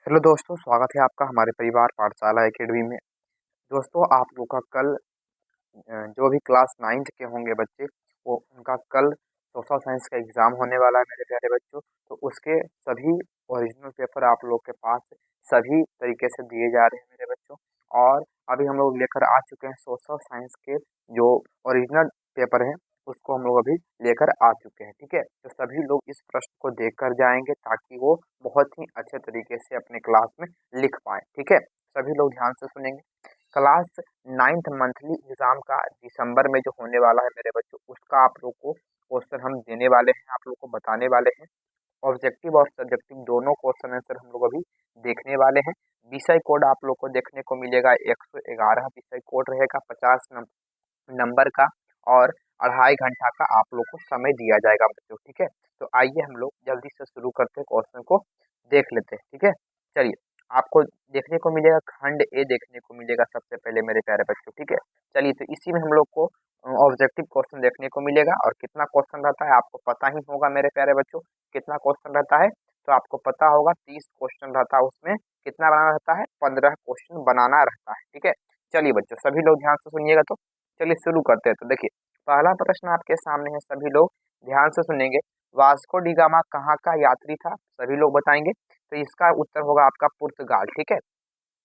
Hello दोस्तों, स्वागत है आपका हमारे परिवार पाठशाला एकेडमी में। दोस्तों, आप लोग का कल जो भी क्लास 9th के होंगे बच्चे, वो उनका कल सोशल साइंस का एग्ज़ाम होने वाला है मेरे प्यारे बच्चों। तो उसके सभी ओरिजिनल पेपर आप लोग के पास सभी तरीके से दिए जा रहे हैं मेरे बच्चों। और अभी हम लोग लेकर आ चुके हैं सोशल साइंस के जो ओरिजिनल पेपर हैं, उसको हम लोग अभी लेकर आ चुके हैं, ठीक है। तो सभी लोग इस प्रश्न को देख कर जाएंगे ताकि वो बहुत ही अच्छे तरीके से अपने क्लास में लिख पाए, ठीक है। सभी लोग ध्यान से सुनेंगे। क्लास 9th मंथली एग्जाम का दिसंबर में जो होने वाला है मेरे बच्चों, उसका आप लोग को क्वेश्चन हम देने वाले हैं, आप लोग को बताने वाले हैं। ऑब्जेक्टिव और सब्जेक्टिव दोनों क्वेश्चन आंसर हम लोग अभी देखने वाले हैं। विषय कोड आप लोग को देखने को मिलेगा 111 विषय कोड रहेगा, 50 नंबर का। और 2.5 घंटा का आप लोग को समय दिया जाएगा बच्चों, ठीक है। तो आइए हम लोग जल्दी से शुरू करते हैं, क्वेश्चन को देख लेते हैं, ठीक है। चलिए, आपको देखने को मिलेगा खंड ए देखने को मिलेगा सबसे पहले मेरे प्यारे बच्चों, ठीक है। चलिए, तो इसी में हम लोग को ऑब्जेक्टिव क्वेश्चन देखने को मिलेगा। और कितना क्वेश्चन रहता है आपको पता ही होगा मेरे प्यारे बच्चों। कितना क्वेश्चन रहता है तो आपको पता होगा, 30 क्वेश्चन रहता है उसमें। कितना बनाना रहता है? 15 क्वेश्चन बनाना रहता है, ठीक है। चलिए बच्चों, सभी लोग ध्यान से सुनिएगा। तो चलिए शुरू करते हैं। तो देखिए, पहला प्रश्न आपके सामने है, सभी लोग ध्यान से सुनेंगे। वास्को डी गामा कहाँ का यात्री था? सभी लोग बताएंगे। तो इसका उत्तर होगा आपका पुर्तगाल, ठीक है,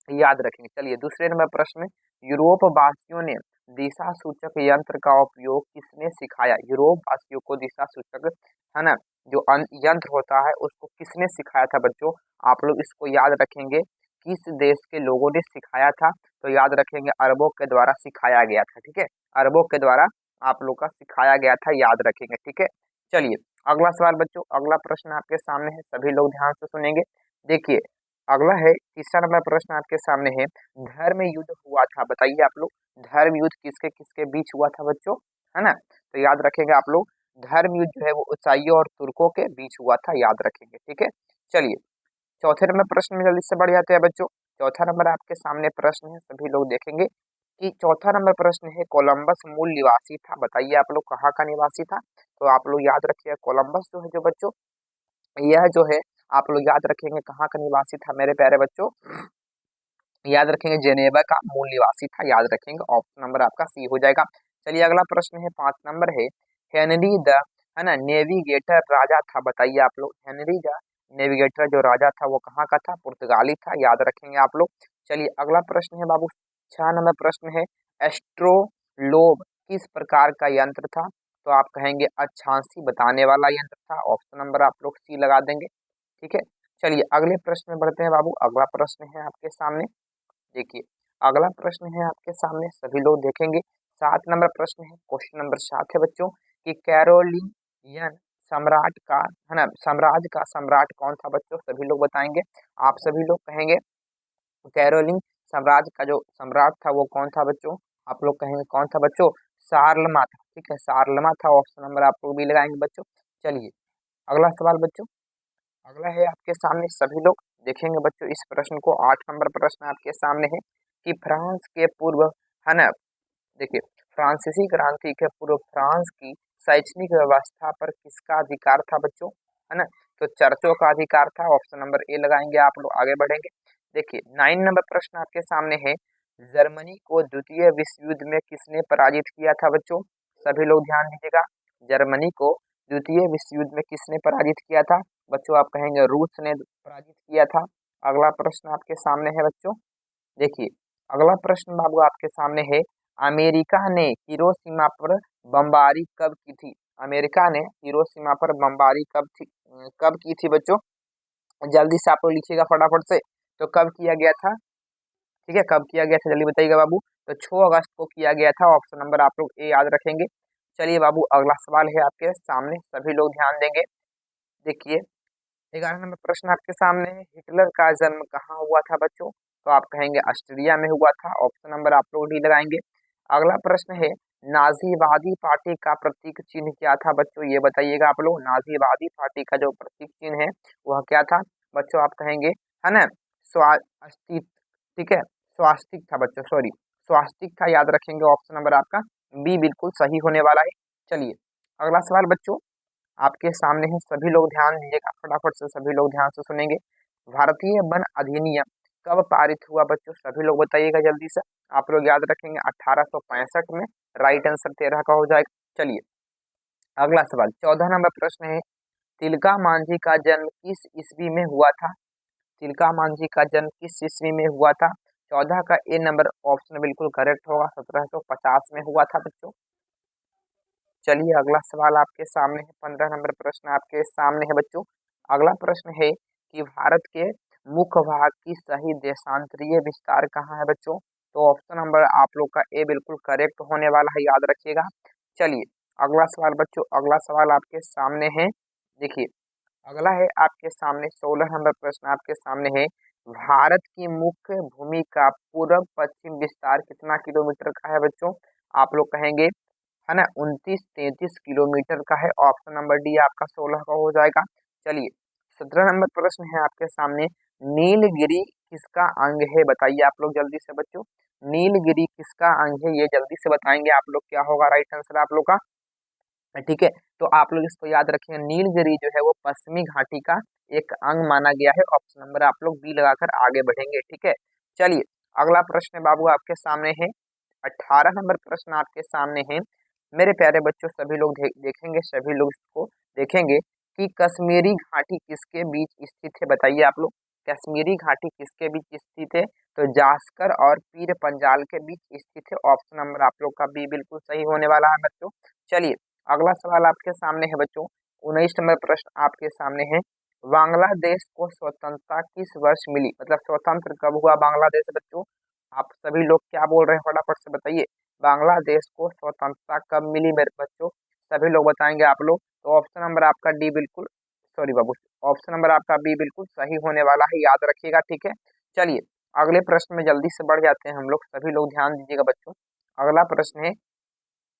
याद रखेंगे। चलिए, दूसरे नंबर प्रश्न में, यूरोप वासियों ने दिशा सूचक यंत्र का उपयोग किसने सिखाया? यूरोप वासियों को दिशा सूचक, है ना, जो यंत्र होता है उसको किसने सिखाया था बच्चों? आप लोग इसको याद रखेंगे। किस देश के लोगों ने सिखाया था? तो याद रखेंगे, अरबों के द्वारा सिखाया गया था, ठीक है। अरबों के द्वारा आप लोग का सिखाया गया था, याद रखेंगे, ठीक है। चलिए, अगला सवाल बच्चों, अगला प्रश्न आपके सामने है, सभी लोग ध्यान से सुनेंगे। देखिए, अगला है, तीसरा नंबर प्रश्न आपके सामने है, धर्म युद्ध हुआ था, बताइए आप लोग। धर्म युद्ध किसके किसके बीच हुआ था बच्चों? है ना, तो याद रखेंगे आप लोग। धर्म युद्ध जो है वो ईसाइयों और तुर्कों के बीच हुआ था, याद रखेंगे, ठीक है। चलिए, चौथे नंबर प्रश्न में जल्दी से बढ़ जाते हैं बच्चों। चौथा नंबर आपके सामने प्रश्न है, सभी लोग देखेंगे कि चौथा नंबर प्रश्न है, कोलंबस मूल निवासी था, बताइए आप लोग कहाँ का निवासी था? तो आप लोग याद रखिए, कोलंबस जो है जो बच्चों, यह जो है आप लोग याद रखेंगे कहाँ का निवासी था मेरे प्यारे बच्चों? याद रखेंगे, जेनेवा का मूल निवासी था, याद रखेंगे। ऑप्शन नंबर आपका सी हो जाएगा। चलिए, अगला प्रश्न है, 5 नंबर है, हेनरी द, है ना, नेविगेटर राजा था, बताइए आप लोग। हेनरी द नेविगेटर जो राजा था वो कहाँ का था? पुर्तगाली था, याद रखेंगे आप लोग। चलिए, अगला प्रश्न है बाबू, 6 नंबर प्रश्न है, एस्ट्रोलोब किस प्रकार का यंत्र था? तो आप कहेंगे अक्षांशी बताने वाला यंत्र था, ऑप्शन नंबर आप लोग सी लगा देंगे, ठीक है। चलिए, अगले प्रश्न में बढ़ते हैं बाबू। अगला प्रश्न है आपके सामने, देखिए, अगला प्रश्न है आपके सामने, सभी लोग देखेंगे। 7 नंबर प्रश्न है, क्वेश्चन नंबर 7 है बच्चों, कि कैरोलियन सम्राट का, है ना, साम्राज्य का सम्राट कौन था बच्चों? सभी लोग बताएंगे। आप सभी लोग कहेंगे कैरोलिन साम्राज्य का जो सम्राट था वो कौन था बच्चों? आप लोग कहेंगे कौन था बच्चों? शार्लमा था, ठीक है, शार्लमा था। ऑप्शन नंबर आप लोग भी लगाएंगे बच्चों। चलिए, अगला सवाल बच्चों, अगला है आपके सामने, सभी लोग देखेंगे बच्चों इस प्रश्न को। 8 नंबर प्रश्न आपके सामने है, कि फ्रांस के पूर्व, है ना, देखिए, फ्रांसीसी क्रांति के पूर्व फ्रांस की शैक्षणिक व्यवस्था पर किसका अधिकार था बच्चों? है ना, तो चर्चों का अधिकार था, ऑप्शन नंबर ए लगाएंगे। आप लोग आगे बढ़ेंगे। देखिए, 9 नंबर प्रश्न आपके सामने है, जर्मनी को द्वितीय विश्व युद्ध में किसने पराजित किया था बच्चों? सभी लोग ध्यान दीजिएगा, जर्मनी को द्वितीय विश्व युद्ध में किसने पराजित किया था बच्चों? आप कहेंगे रूस ने पराजित किया था। अगला प्रश्न आपके सामने है बच्चों, देखिए, अगला प्रश्न बाबू आपके सामने है, अमेरिका ने हिरोशिमा पर बमबारी कब की थी? अमेरिका ने हिरोशिमा पर बमबारी कब की थी बच्चों? जल्दी से आप लोग लिखिएगा फटाफट से। तो कब किया गया था? ठीक है, कब किया गया था जल्दी बताइएगा बाबू। तो 6 अगस्त को किया गया था, ऑप्शन नंबर आप लोग ए याद रखेंगे। चलिए बाबू, अगला सवाल है आपके सामने, सभी लोग ध्यान देंगे। देखिए, 11 नंबर प्रश्न आपके सामने है, हिटलर का जन्म कहाँ हुआ था बच्चों? तो आप कहेंगे ऑस्ट्रिया में हुआ था, ऑप्शन नंबर आप लोग डी लगाएंगे। अगला प्रश्न है, नाजीवादी पार्टी का प्रतीक चिन्ह क्या था बच्चों? ये बताइएगा आप लोग। नाजीवादी पार्टी का जो प्रतीक चिन्ह है वह क्या था बच्चों? आप कहेंगे, है ना, स्वास्तिक, ठीक है, स्वास्तिक था बच्चों, सॉरी, स्वास्तिक था, याद रखेंगे। ऑप्शन नंबर आपका बी बिल्कुल सही होने वाला है। चलिए, अगला सवाल बच्चों आपके सामने है, सभी लोग ध्यान दीजिएगा फटाफट से, सभी लोग ध्यान से सुनेंगे। भारतीय वन अधिनियम कब पारित हुआ बच्चों, सभी लोग बताइएगा जल्दी से। आप लोग याद रखेंगे 1865 में, राइट आंसर 13 का हो जाएगा। चलिए अगला सवाल 14 नंबर प्रश्न है, तिलका मांझी का जन्म किस ईस्वी में हुआ था? तिलका मांझी का जन्म किस ईस्वी में हुआ था? 14 का ए नंबर ऑप्शन बिल्कुल करेक्ट होगा, 1750 में हुआ था बच्चों। चलिए अगला सवाल आपके सामने है, 15 नंबर प्रश्न आपके सामने है बच्चों। अगला प्रश्न है कि भारत के मुख्य भाग की सही देशांतरीय विस्तार कहाँ है बच्चों? तो ऑप्शन नंबर आप लोग का ए बिल्कुल करेक्ट होने वाला है, याद रखिएगा। चलिए अगला सवाल बच्चों, अगला सवाल आपके सामने है, देखिए अगला है आपके सामने 16 नंबर प्रश्न आपके सामने है, भारत की मुख्य भूमि का पूर्व पश्चिम विस्तार कितना किलोमीटर का है बच्चों? आप लोग कहेंगे है ना 29-33 किलोमीटर का है, ऑप्शन नंबर डी आपका 16 का हो जाएगा। चलिए 17 नंबर प्रश्न है आपके सामने, नीलगिरी किसका अंग है? बताइए आप लोग जल्दी से बच्चों, नीलगिरी किसका अंग है, ये जल्दी से बताएंगे आप लोग, क्या होगा राइट आंसर आप लोग का? ठीक है, तो आप लोग इसको याद रखेंगे, नीलगिरी जो है वो पश्चिमी घाटी का एक अंग माना गया है, ऑप्शन नंबर आप लोग बी लगाकर आगे बढ़ेंगे। ठीक है, चलिए अगला प्रश्न बाबू आपके सामने है, 18 नंबर प्रश्न आपके सामने है। मेरे प्यारे बच्चों सभी लोग देखेंगे, सभी लोग इसको देखेंगे कि कश्मीरी घाटी किसके बीच स्थित है? बताइए आप लोग, कश्मीरी घाटी किसके बीच स्थित है? तो जास्कर और पीर पंजाल के बीच स्थित है, ऑप्शन नंबर आप लोग का बी बिल्कुल सही होने वाला है बच्चों। चलिए अगला सवाल आपके सामने है बच्चों, 19 नंबर प्रश्न आपके सामने है, बांग्लादेश को स्वतंत्रता किस वर्ष मिली? मतलब स्वतंत्र कब हुआ बांग्लादेश बच्चों? आप सभी लोग क्या बोल रहे हैं फटाफट से बताइए, बांग्लादेश को स्वतंत्रता कब मिली मेरे बच्चों? सभी लोग बताएंगे आप लोग, तो ऑप्शन नंबर आपका डी बिल्कुल, सॉरी बाबू, ऑप्शन नंबर आपका बी बिल्कुल सही होने वाला है, याद रखिएगा। ठीक है, चलिए अगले प्रश्न में जल्दी से बढ़ जाते हैं हम लोग, सभी लोग ध्यान दीजिएगा बच्चों। अगला प्रश्न है,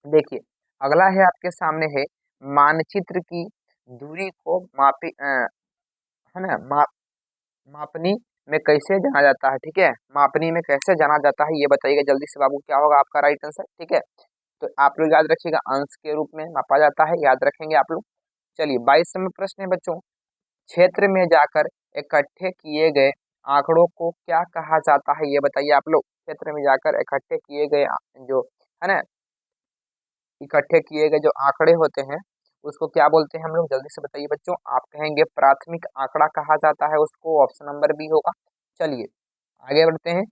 देखिए अगला है आपके सामने है, मानचित्र की दूरी को है ना मापनी में कैसे जाना जाता है? ठीक है, मापनी में कैसे जाना जाता है ये बताइएगा जल्दी से बाबू, क्या होगा आपका राइट आंसर? ठीक है, तो आप लोग याद रखिएगा, अंश के रूप में मापा जाता है, याद रखेंगे आप लोग। चलिए 22 नंबर प्रश्न है बच्चों, क्षेत्र में जाकर इकट्ठे किए गए आंकड़ों को क्या कहा जाता है? ये बताइए आप लोग, क्षेत्र में जाकर इकट्ठे किए गए जो है ना, इकट्ठे किए गए जो आंकड़े होते हैं उसको क्या बोलते हैं हम लोग, जल्दी से बताइए बच्चों। आप कहेंगे प्राथमिक आंकड़ा कहा जाता है उसको, ऑप्शन नंबर बी होगा। चलिए आगे बढ़ते हैं,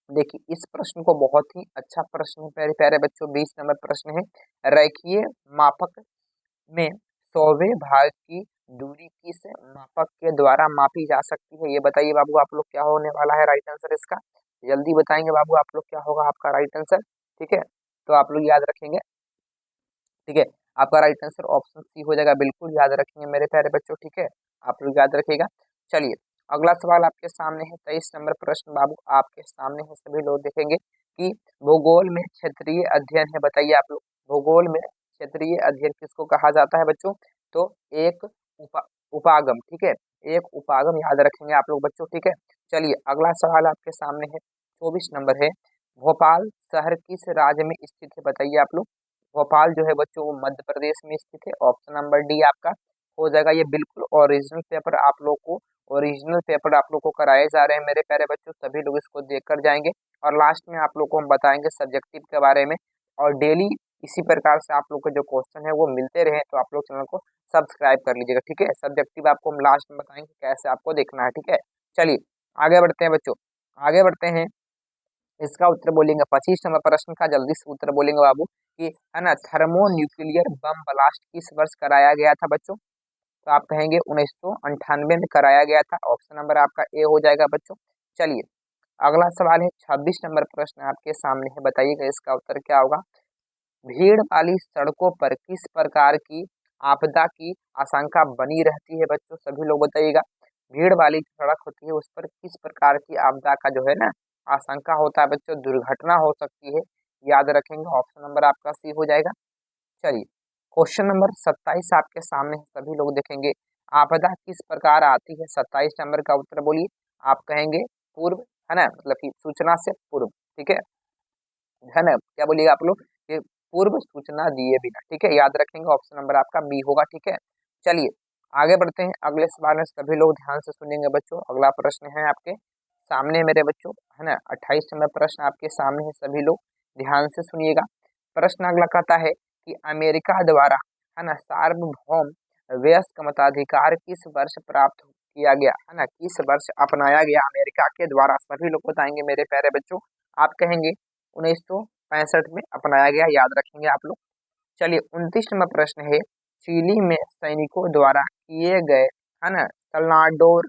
देखिए इस प्रश्न को बहुत ही अच्छा प्रश्न है प्यारे प्यारे बच्चों, 20 नंबर प्रश्न है, रेखीय मापक में 100वें भाग की दूरी किस मापक के द्वारा मापी जा सकती है? ये बताइए बाबू आप लोग, क्या होने वाला है राइट आंसर इसका? जल्दी बताएंगे बाबू आप लोग, क्या होगा आपका राइट आंसर? ठीक है, तो आप लोग याद रखेंगे। ठीक है, आपका राइट आंसर ऑप्शन सी हो जाएगा, बिल्कुल याद रखेंगे मेरे प्यारे बच्चों। ठीक है, आप लोग याद रखिएगा। चलिए अगला सवाल आपके सामने है, 23 नंबर प्रश्न बाबू आपके सामने है, सभी लोग देखेंगे कि भूगोल में क्षेत्रीय अध्ययन है, बताइए आप लोग, भूगोल में क्षेत्रीय अध्ययन किसको कहा जाता है बच्चों? तो एक उपागम, ठीक है, एक उपागम याद रखेंगे आप लोग बच्चों। ठीक है, चलिए अगला सवाल आपके सामने है, 24 नंबर है, भोपाल शहर किस राज्य में स्थित है? बताइए आप लोग, भोपाल जो है बच्चों वो मध्य प्रदेश में स्थित है, ऑप्शन नंबर डी आपका हो जाएगा। ये बिल्कुल ओरिजिनल पेपर आप लोग को, ओरिजिनल पेपर आप लोग को कराए जा रहे हैं मेरे प्यारे बच्चों, सभी लोग इसको देख कर जाएंगे और लास्ट में आप लोग को हम बताएंगे सब्जेक्टिव के बारे में। और डेली इसी प्रकार से आप लोग को जो क्वेश्चन है वो मिलते रहे, तो आप लोग चैनल को सब्सक्राइब कर लीजिएगा। ठीक है, सब्जेक्टिव आपको हम लास्ट में बताएंगे कैसे आपको देखना है। ठीक है, चलिए आगे बढ़ते हैं बच्चों, आगे बढ़ते हैं, इसका उत्तर बोलेंगे 25 नंबर प्रश्न का, जल्दी से उत्तर बोलेंगे बाबू कि है ना, थर्मो न्यूक्लियर बम ब्लास्ट किस वर्ष कराया गया था बच्चों? तो आप कहेंगे 1998 में कराया गया था, ऑप्शन नंबर आपका ए हो जाएगा बच्चों। चलिए अगला सवाल है, 26 नंबर प्रश्न आपके सामने है, बताइएगा इसका उत्तर क्या होगा। भीड़ वाली सड़कों पर किस प्रकार की आपदा की आशंका बनी रहती है बच्चों? सभी लोग बताइएगा, भीड़ वाली जो सड़क होती है उस पर किस प्रकार की आपदा का जो है ना आशंका होता है बच्चों? दुर्घटना हो सकती है, याद रखेंगे, ऑप्शन नंबर आपका सी हो जाएगा। चलिए क्वेश्चन नंबर 27 आपके सामने है, सभी लोग देखेंगे, आपदा किस प्रकार आती है? 27 नंबर का उत्तर बोलिए। आप कहेंगे पूर्व, है ना, मतलब कि सूचना से पूर्व। ठीक है ना, क्या बोलिएगा आप लोग, ये पूर्व सूचना दिए बिना। ठीक है, याद रखेंगे, ऑप्शन नंबर आपका बी होगा। ठीक है, चलिए आगे बढ़ते हैं अगले सवाल में, सभी लोग ध्यान से सुनेंगे बच्चों। अगला प्रश्न है आपके सामने मेरे बच्चों, है ना। 28 नंबर प्रश्न आपके सामने है, सभी लोग ध्यान से सुनिएगा। प्रश्न अगला कहता है कि अमेरिका द्वारा, है ना, सार्वभौम वयस्क मताधिकार किस वर्ष प्राप्त किया गया, है ना, किस वर्ष अपनाया गया अमेरिका के द्वारा। सभी लोग बताएंगे मेरे प्यारे बच्चों। आप कहेंगे 1965 में अपनाया गया, याद रखेंगे आप लोग। चलिए 29 नंबर प्रश्न है, चिली में सैनिकों द्वारा किए गए, है ना, सल्वाडोर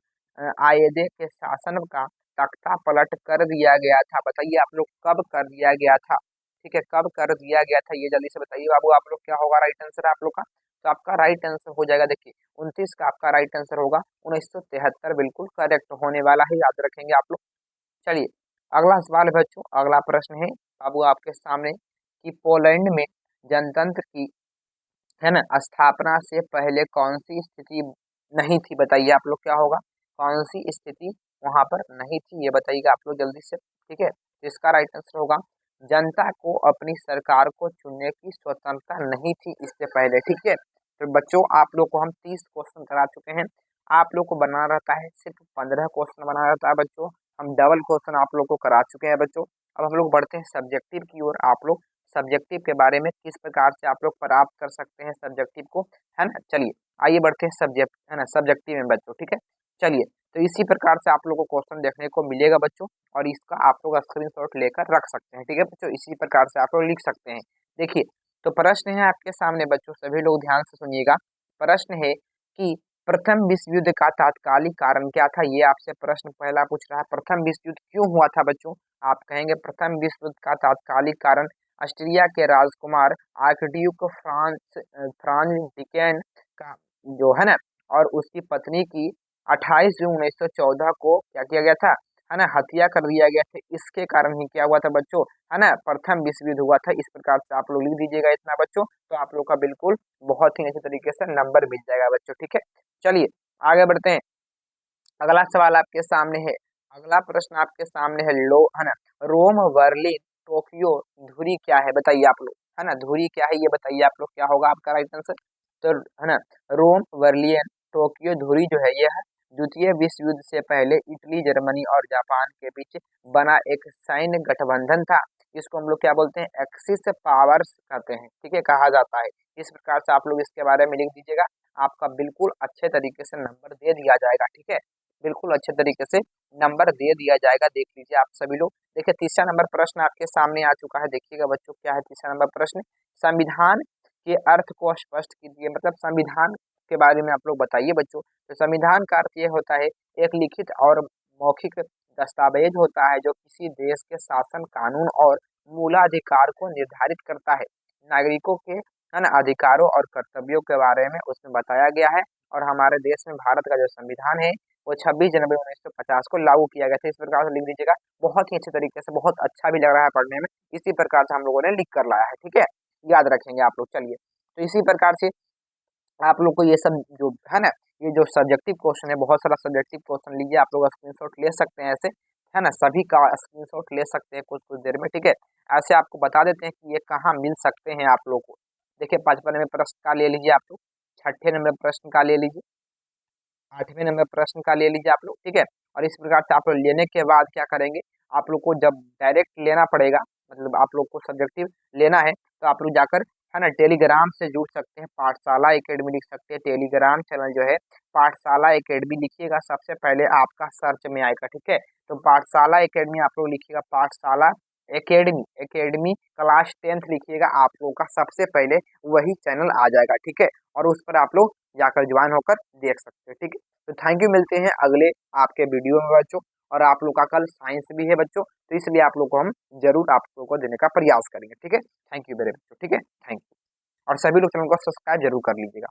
आयेदे के शासन का तख्ता पलट कर दिया गया था। बताइए आप लोग कब कर दिया गया था, ठीक है, कब कर दिया गया था, ये जल्दी से बताइए बाबू। आप लोग क्या होगा राइट आंसर आप लोग का, तो आपका राइट आंसर हो जाएगा, देखिए 29 का आपका राइट आंसर होगा 1973, बिल्कुल करेक्ट होने वाला है, याद रखेंगे आप लोग। चलिए अगला सवाल बच्चों, अगला प्रश्न है बाबू आपके सामने कि पोलैंड में जनतंत्र की, है ना, स्थापना से पहले कौन सी स्थिति नहीं थी। बताइए आप लोग क्या होगा, कौन सी स्थिति वहां पर नहीं थी, ये बताइएगा आप लोग जल्दी से, ठीक है। तो इसका राइट आंसर होगा जनता को अपनी सरकार को चुनने की स्वतंत्रता नहीं थी इससे पहले, ठीक है। तो बच्चों आप लोग को हम 30 क्वेश्चन करा चुके हैं, आप लोग को बना रहता है सिर्फ 15 क्वेश्चन बना रहता है बच्चों। हम डबल क्वेश्चन आप लोग को करा चुके हैं बच्चों। अब हम लोग बढ़ते हैं सब्जेक्टिव की ओर। आप लोग सब्जेक्टिव के बारे में किस प्रकार से आप लोग प्राप्त कर सकते हैं सब्जेक्टिव को, है ना। चलिए आइए बढ़ते हैं सब्जेक्ट, है ना, सब्जेक्टिव में बच्चों, ठीक है। चलिए तो इसी प्रकार से आप लोग को क्वेश्चन देखने को मिलेगा बच्चों, और इसका आप लोग स्क्रीनशॉट लेकर रख सकते हैं, ठीक है बच्चों। इसी प्रकार से आप लोग लिख सकते हैं। देखिए तो प्रश्न है आपके सामने बच्चों, सभी लोग ध्यान से सुनिएगा। प्रश्न है कि प्रथम विश्व युद्ध का तात्कालिक कारण क्या था। ये आपसे प्रश्न पहला पूछ रहा है, प्रथम विश्व युद्ध क्यों हुआ था बच्चों। आप कहेंगे प्रथम विश्व युद्ध का तात्कालिक कारण ऑस्ट्रिया के राजकुमार आर्कड्यूक फ्रांज डिकेन का, जो है ना, और उसकी पत्नी की 28 जून 1914 को क्या किया गया था, है ना, हत्या कर दिया गया था। इसके कारण ही क्या हुआ था बच्चों, है ना, प्रथम विश्व युद्ध हुआ था। इस प्रकार से आप लोग लिख दीजिएगा इतना बच्चों, तो आप लोग का बिल्कुल बहुत ही अच्छे तरीके से नंबर मिल जाएगा बच्चों, ठीक है। चलिए आगे बढ़ते हैं। अगला सवाल आपके सामने है, अगला प्रश्न आपके सामने है, लो, है ना, रोम, बर्लिन, टोक्यो धुरी क्या है। बताइए आप लोग, है ना, धुरी क्या है ये बताइए आप लोग, क्या होगा आपका राइट आंसर। तो है ना, रोम, बर्लिन, टोक्यो धुरी जो है ये है द्वितीय विश्व युद्ध से पहले इटली, जर्मनी और जापान के बीच बना एक सैन्य गठबंधन था। इसको हम लोग क्या बोलते हैं, एक्सिस पावर्स कहते हैं, ठीक है, कहा जाता है। इस प्रकार से आप लोग इसके बारे में लिख दीजिएगा, आपका बिल्कुल अच्छे तरीके से नंबर दे दिया जाएगा, ठीक है, बिल्कुल अच्छे तरीके से नंबर दे दिया जाएगा। देख लीजिए आप सभी लोग। देखिए तीसरा नंबर प्रश्न आपके सामने आ चुका है, देखिएगा बच्चों क्या है तीसरा नंबर प्रश्न। संविधान के अर्थ को स्पष्ट कीजिए, मतलब संविधान के बारे में आप लोग बताइए बच्चों। तो संविधान का अर्थ ये होता है एक लिखित और मौखिक दस्तावेज होता है जो किसी देश के शासन, कानून और मूलाधिकार को निर्धारित करता है। नागरिकों के, है ना, अधिकारों और कर्तव्यों के बारे में उसमें बताया गया है। और हमारे देश में भारत का जो संविधान है वो 26 जनवरी 1950 को लागू किया गया था। इस प्रकार से लिख दीजिएगा, बहुत ही अच्छे तरीके से, बहुत अच्छा भी लग रहा है पढ़ने में। इसी प्रकार से हम लोगों ने लिख कर लाया है, ठीक है, याद रखेंगे आप लोग। चलिए तो इसी प्रकार से आप लोग को ये सब जो है ना, ये जो सब्जेक्टिव क्वेश्चन है, बहुत सारा सब्जेक्टिव क्वेश्चन लीजिए, आप लोग स्क्रीनशॉट ले सकते हैं ऐसे, है ना, सभी का स्क्रीनशॉट ले सकते हैं कुछ कुछ देर में, ठीक है। ऐसे आपको बता देते हैं कि ये कहाँ मिल सकते हैं आप लोग को। देखिए 55 नंबर प्रश्न का ले लीजिए आप लोग, 6ठे नंबर प्रश्न का ले लीजिए, 8वें नंबर प्रश्न का ले लीजिए आप लोग, ठीक है। और इस प्रकार से आप लोग लेने के बाद क्या करेंगे, आप लोग को जब डायरेक्ट लेना पड़ेगा, मतलब आप लोग को सब्जेक्टिव लेना है, तो आप लोग जाकर, है ना, टेलीग्राम से जुड़ सकते हैं, पाठशाला एकेडमी लिख सकते हैं। टेलीग्राम चैनल जो है पाठशाला एकेडमी लिखिएगा, सबसे पहले आपका सर्च में आएगा, ठीक है। तो पाठशाला एकेडमी आप लोग लिखिएगा, पाठशाला एकेडमी, एकेडमी क्लास 10th लिखिएगा, आप लोगों का सबसे पहले वही चैनल आ जाएगा, ठीक है। और उस पर आप लोग जाकर ज्वाइन होकर देख सकते हैं, ठीक है। तो थैंक यू, मिलते हैं अगले आपके वीडियो में बच्चों। और आप लोग का कल साइंस भी है बच्चों, तो इसलिए आप लोग को हम जरूर आप लोग को देने का प्रयास करेंगे, ठीक है। थैंक यू मेरे बच्चों, ठीक है, थैंक यू। और सभी लोग चैनल को सब्सक्राइब जरूर कर लीजिएगा।